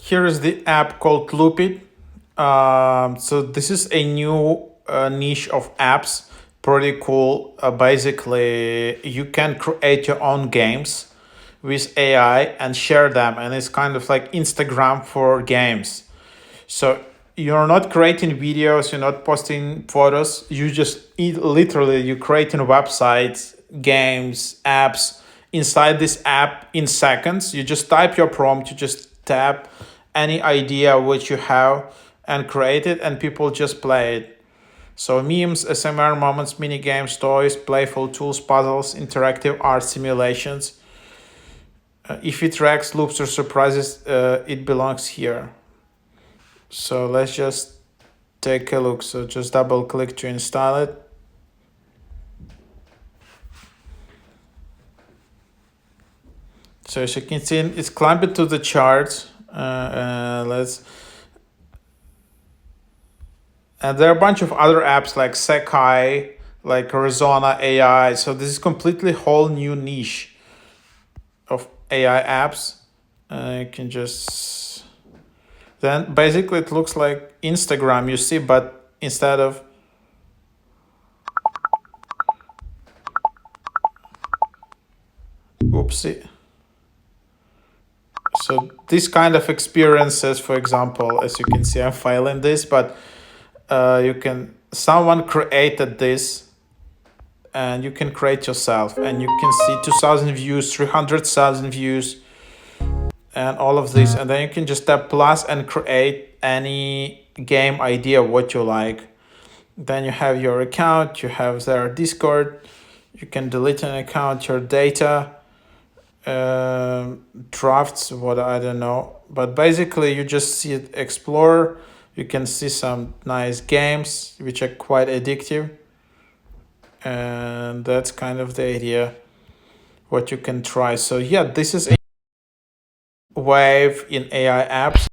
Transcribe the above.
Here is the app called LOOPIT. So this is a new niche of apps, pretty cool. Basically, you can create your own games with AI and share them, and it's kind of like Instagram for games. So you're not creating videos, you're not posting photos. You just literally you creating websites, games, apps inside this app in seconds. You just type your prompt, you just tap any idea which you have and create it, and people just play it. So memes, SMR moments, mini games, toys, playful tools, puzzles, interactive art simulations. If it tracks loops or surprises, it belongs here. So let's just take a look. So just double click to install it. So as you can see, it's climbing to the charts. And there are a bunch of other apps like Sekai, like Arizona AI. So this is completely whole new niche of AI apps. You can just then basically it looks like Instagram, you see, but instead of oopsie. So this kind of experiences, for example, as you can see, I'm filing this, but someone created this and you can create yourself, and you can see 2,000 views, 300,000 views, and all of this. And then you can just tap plus and create any game idea, what you like. Then you have your account, you have their Discord, you can delete an account, your data, drafts, what I don't know, but basically you just see it explore. You can see some nice games which are quite addictive, and that's kind of the idea what you can try. So yeah, this is a wave in AI apps.